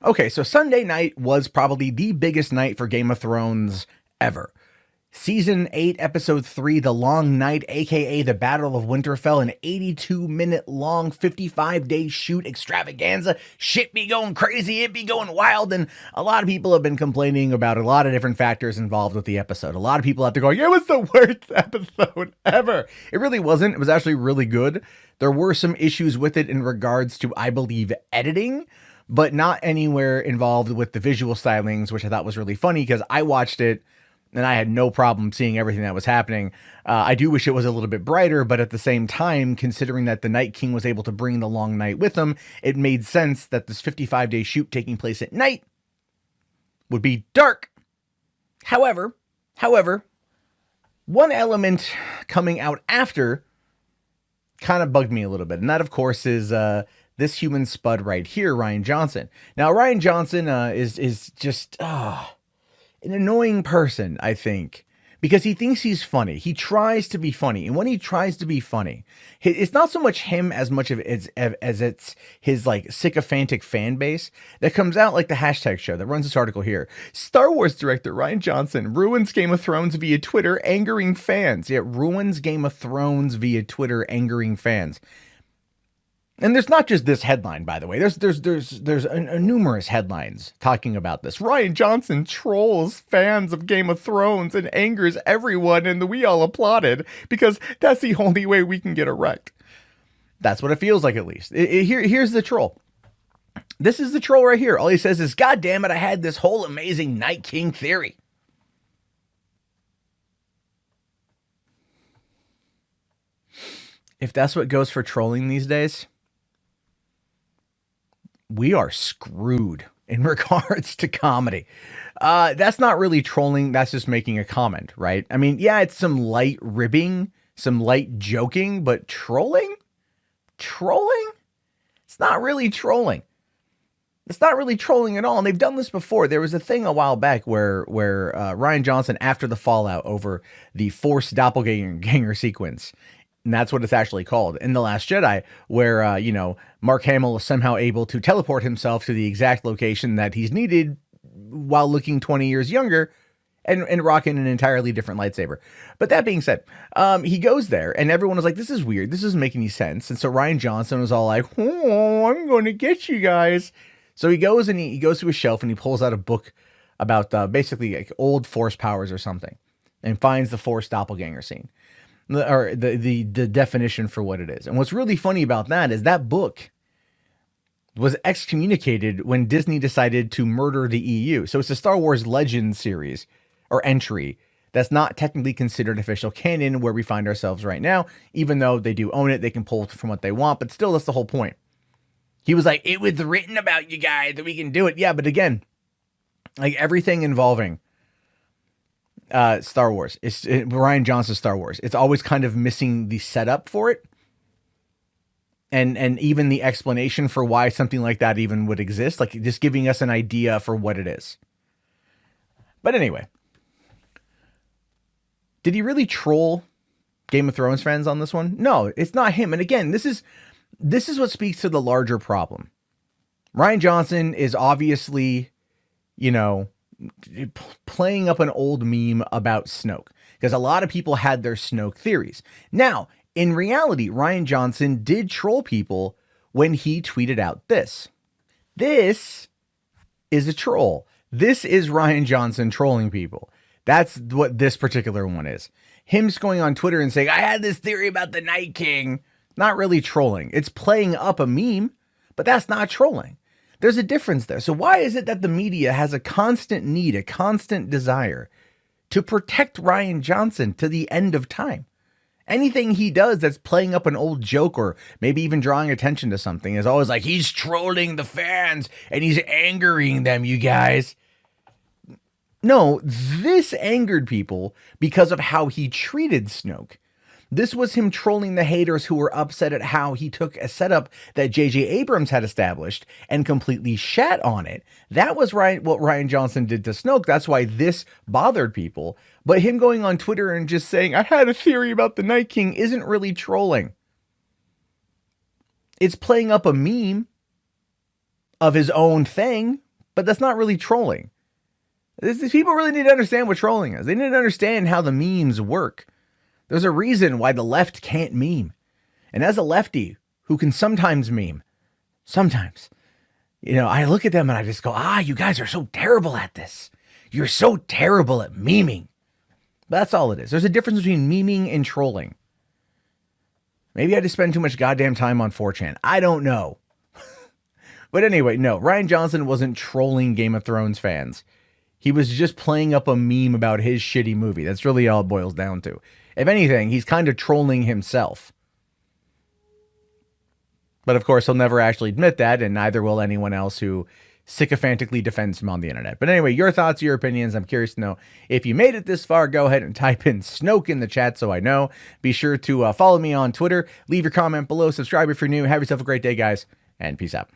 Okay, so Sunday night was probably the biggest night for Game of Thrones ever. Season 8, Episode 3, The Long Night, aka The Battle of Winterfell, an 82-minute long, 55-day shoot extravaganza. Shit be going crazy, it be going wild, and a lot of people have been complaining about a lot of different factors involved with the episode. A lot of people have to go, it was the worst episode ever. It really wasn't. It was actually really good. There were some issues with it in regards to, I believe, editing, but not anywhere involved with the visual stylings, which I thought was really funny because I watched it and I had no problem seeing everything that was happening. I do wish it was a little bit brighter, but at the same time, considering that the Night King was able to bring the long night with him, it made sense that this 55-day shoot taking place at night would be dark. However, one element coming out after kind of bugged me a little bit, and that, of course, is this human spud right here, Rian Johnson. Now, Rian Johnson is just an annoying person, I think, because he thinks he's funny. He tries to be funny, and when he tries to be funny, it's not so much him as much of it as it's his like sycophantic fan base that comes out, like the hashtag show that runs this article here. Star Wars director Rian Johnson ruins Game of Thrones via Twitter, angering fans. It ruins Game of Thrones via Twitter, angering fans. And there's not just this headline, by the way. There's numerous headlines talking about this. Rian Johnson trolls fans of Game of Thrones and angers everyone, and we all applauded because that's the only way we can get erect. That's what it feels like, at least. Here's the troll. This is the troll right here. All he says is, "God damn it, I had this whole amazing Night King theory." If that's what goes for trolling these days, we are screwed in regards to comedy. That's not really trolling. That's just making a comment, right? I mean, yeah, it's some light ribbing, some light joking, but trolling? It's not really trolling. It's not really trolling at all. And they've done this before. There was a thing a while back where Rian Johnson, after the fallout over the forced doppelganger sequence, and that's what it's actually called, in The Last Jedi, where, Mark Hamill is somehow able to teleport himself to the exact location that he's needed while looking 20 years younger and rocking an entirely different lightsaber. But that being said, he goes there and everyone was like, this is weird. This doesn't make any sense. And so Rian Johnson was all like, oh, I'm going to get you guys. So he goes and he goes to a shelf and he pulls out a book about basically like old Force powers or something and finds the Force doppelganger scene. Or the definition for what it is. And what's really funny about that is that book was excommunicated when Disney decided to murder the EU. So it's a Star Wars Legends series or entry that's not technically considered official canon where we find ourselves right now. Even though they do own it, they can pull from what they want, but still, that's the whole point. He was like, it was written about you guys that we can do it. Yeah, but again, like everything involving Star Wars, Rian Johnson's Star Wars, it's always kind of missing the setup for it, and even the explanation for why something like that even would exist, like just giving us an idea for what it is. But anyway, did he really troll Game of Thrones fans on this one? No, it's not him. And again, this is what speaks to the larger problem. Rian Johnson is obviously, playing up an old meme about Snoke, because a lot of people had their Snoke theories. Now, in reality, Rian Johnson did troll people when he tweeted out this. This is a troll. This is Rian Johnson trolling people. That's what this particular one is. Him just going on Twitter and saying, I had this theory about the Night King. Not really trolling. It's playing up a meme, but that's not trolling. There's a difference there. So why is it that the media has a constant need, a constant desire to protect Rian Johnson to the end of time? Anything he does that's playing up an old joke or maybe even drawing attention to something is always like, he's trolling the fans and he's angering them, you guys. No, this angered people because of how he treated Snoke. This was him trolling the haters who were upset at how he took a setup that J.J. Abrams had established and completely shat on it. That was what Rian Johnson did to Snoke. That's why this bothered people. But him going on Twitter and just saying, I had a theory about the Night King, isn't really trolling. It's playing up a meme of his own thing, but that's not really trolling. These people really need to understand what trolling is. They need to understand how the memes work. There's a reason why the left can't meme. And as a lefty who can sometimes meme, sometimes, I look at them and I just go, you guys are so terrible at this. You're so terrible at memeing. That's all it is. There's a difference between memeing and trolling. Maybe I just spend too much goddamn time on 4chan. I don't know. But anyway, no, Rian Johnson wasn't trolling Game of Thrones fans. He was just playing up a meme about his shitty movie. That's really all it boils down to. If anything, he's kind of trolling himself. But of course, he'll never actually admit that, and neither will anyone else who sycophantically defends him on the internet. But anyway, your thoughts, your opinions. I'm curious to know. If you made it this far, go ahead and type in Snoke in the chat so I know. Be sure to follow me on Twitter. Leave your comment below. Subscribe if you're new. Have yourself a great day, guys, and peace out.